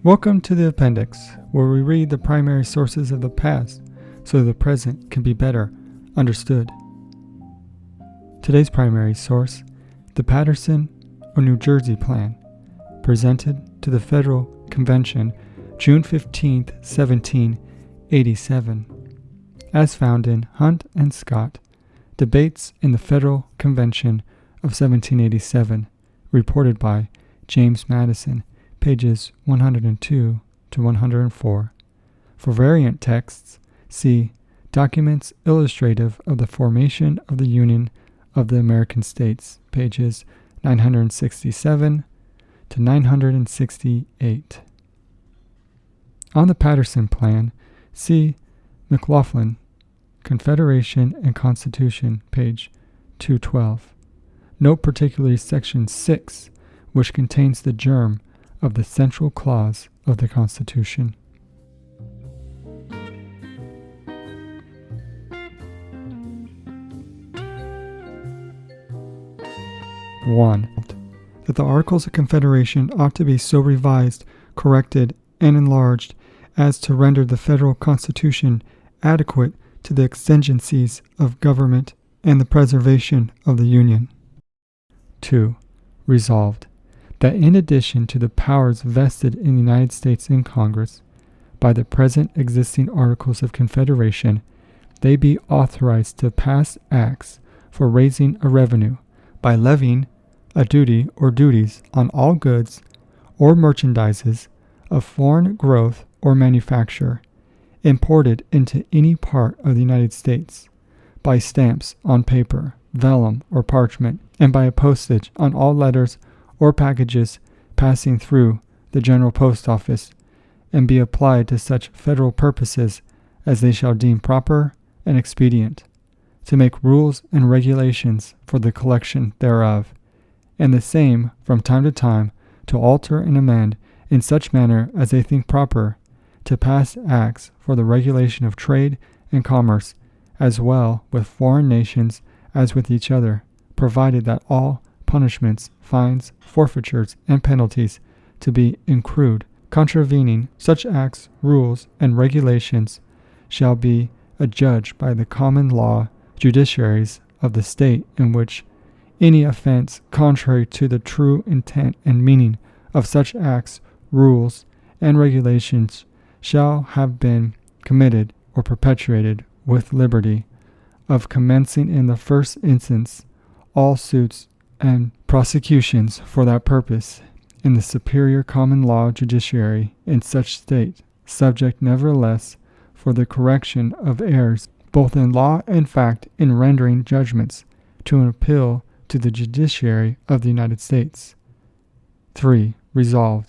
Welcome to the appendix, where we read the primary sources of the past so the present can be better understood. Today's primary source, the Paterson or New Jersey Plan, presented to the Federal Convention June 15, 1787, as found in Hunt and Scott, Debates in the Federal Convention of 1787, reported by James Madison, pages 102 to 104. For variant texts, see Documents Illustrative of the Formation of the Union of the American States, pages 967 to 968. On the Paterson Plan, see McLaughlin, Confederation and Constitution, page 212. Note particularly Section 6, which contains the germ of the central clause of the Constitution. One, that the Articles of Confederation ought to be so revised, corrected, and enlarged as to render the federal Constitution adequate to the exigencies of government and the preservation of the Union. 2. Resolved, that in addition to the powers vested in the United States in Congress by the present existing Articles of Confederation, they be authorized to pass acts for raising a revenue by levying a duty or duties on all goods or merchandises of foreign growth or manufacture imported into any part of the United States, by stamps on paper, vellum, or parchment, and by a postage on all letters or packages passing through the General Post Office, and be applied to such federal purposes as they shall deem proper and expedient, to make rules and regulations for the collection thereof, and the same from time to time to alter and amend in such manner as they think proper, to pass acts for the regulation of trade and commerce, as well with foreign nations as with each other, provided that all punishments, fines, forfeitures, and penalties to be accrued, contravening such acts, rules, and regulations, shall be adjudged by the common law judiciaries of the state in which any offense contrary to the true intent and meaning of such acts, rules, and regulations shall have been committed or perpetrated with liberty of commencing in the first instance all suits and prosecutions for that purpose in the superior common law judiciary in such state, subject nevertheless for the correction of errors both in law and fact in rendering judgments to an appeal to the judiciary of the United States. 3. Resolved,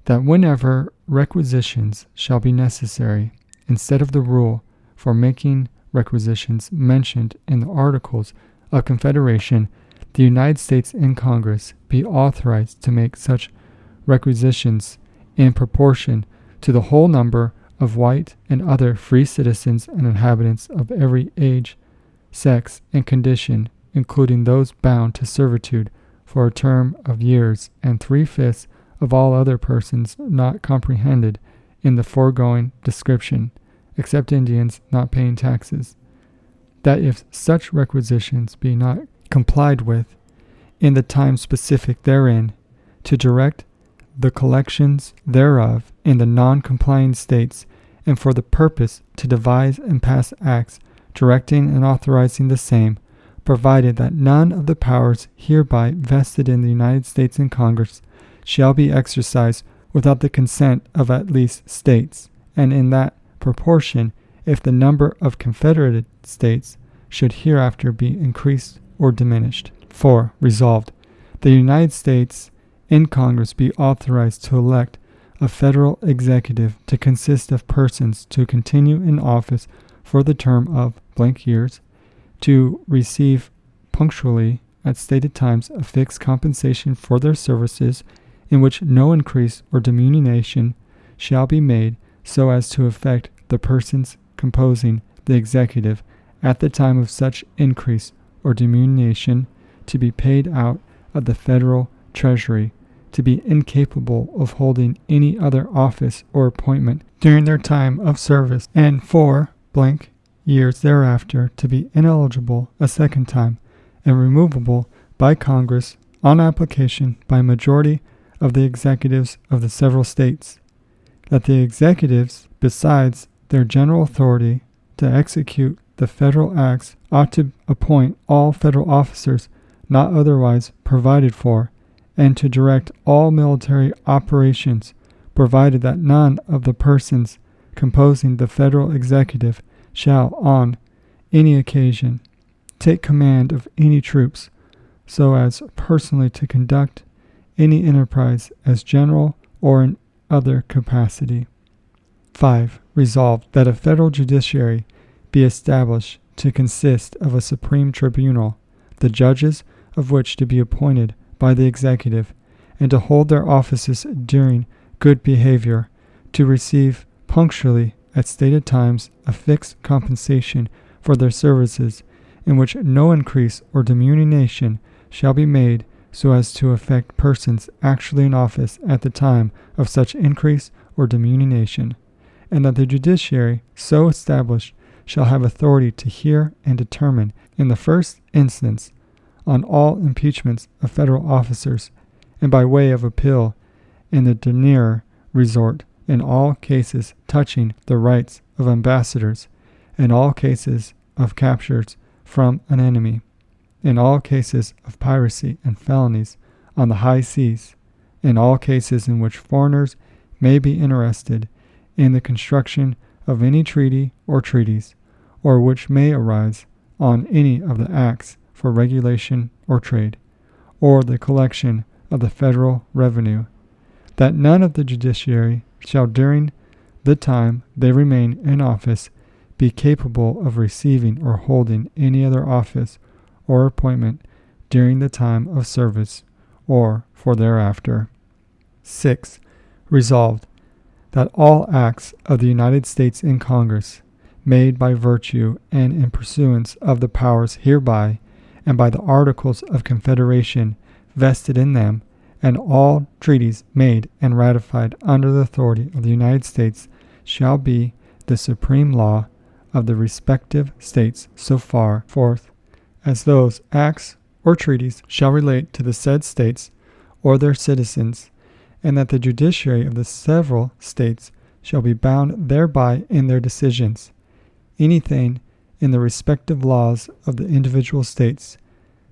that whenever requisitions shall be necessary, instead of the rule for making requisitions mentioned in the Articles of Confederation, the United States in Congress be authorized to make such requisitions in proportion to the whole number of white and other free citizens and inhabitants of every age, sex, and condition, including those bound to servitude for a term of years, and 3/5 of all other persons not comprehended in the foregoing description, except Indians not paying taxes, that if such requisitions be not complied with in the time specific therein, to direct the collections thereof in the non-complying states, and for the purpose to devise and pass acts directing and authorizing the same, provided that none of the powers hereby vested in the United States in Congress shall be exercised without the consent of at least states, and in that proportion if the number of confederated states should hereafter be increased or diminished. 4. Resolved, the United States in Congress be authorized to elect a federal executive to consist of persons to continue in office for the term of blank years, to receive punctually at stated times a fixed compensation for their services, in which no increase or diminution shall be made, so as to affect the persons composing the executive at the time of such increase or diminution to be paid out of the federal treasury, to be incapable of holding any other office or appointment during their time of service, and 4 blank years thereafter to be ineligible a second time and removable by Congress on application by a majority of the executives of the several states. That the executives, besides their general authority to execute the federal acts, ought to appoint all federal officers not otherwise provided for, and to direct all military operations, provided that none of the persons composing the federal executive shall, on any occasion, take command of any troops, so as personally to conduct any enterprise as general or in other capacity. 5. Resolved that a federal judiciary be established to consist of a supreme tribunal, the judges of which to be appointed by the executive, and to hold their offices during good behavior, to receive punctually at stated times a fixed compensation for their services, in which no increase or diminution shall be made so as to affect persons actually in office at the time of such increase or diminution, and that the judiciary so established shall have authority to hear and determine in the first instance on all impeachments of federal officers, and by way of appeal in the dernier resort in all cases touching the rights of ambassadors, in all cases of captures from an enemy, in all cases of piracy and felonies on the high seas, in all cases in which foreigners may be interested in the construction of any treaty or treaties, or which may arise on any of the acts for regulation or trade, or the collection of the federal revenue, that none of the judiciary shall during the time they remain in office be capable of receiving or holding any other office or appointment during the time of service or for thereafter. 6. Resolved that all acts of the United States in Congress, made by virtue and in pursuance of the powers hereby and by the Articles of Confederation vested in them, and all treaties made and ratified under the authority of the United States shall be the supreme law of the respective states so far forth as those acts or treaties shall relate to the said states or their citizens, and that the judiciary of the several states shall be bound thereby in their decisions. Anything in the respective laws of the individual states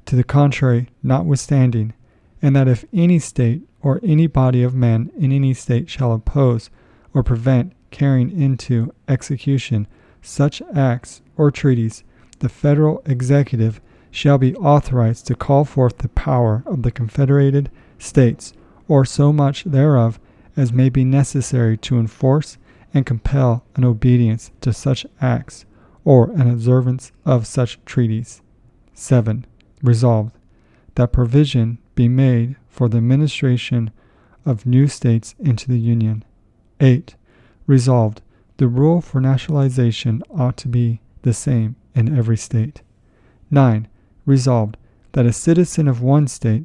to the contrary notwithstanding, and that if any state or any body of men in any state shall oppose or prevent carrying into execution such acts or treaties, the federal executive shall be authorized to call forth the power of the confederated states, or so much thereof as may be necessary to enforce and compel an obedience to such acts, or an observance of such treaties. 7. Resolved that provision be made for the administration of new states into the Union. 8. Resolved, the rule for nationalization ought to be the same in every state. 9. Resolved, that a citizen of one state,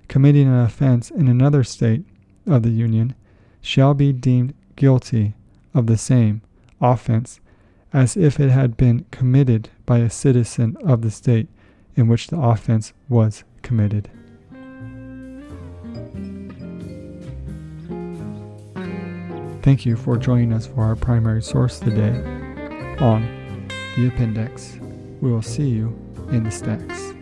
committing an offense in another state of the Union, shall be deemed guilty of the same offense as if it had been committed by a citizen of the state in which the offense was committed. Thank you for joining us for our primary source today on the appendix. We will see you in the stacks.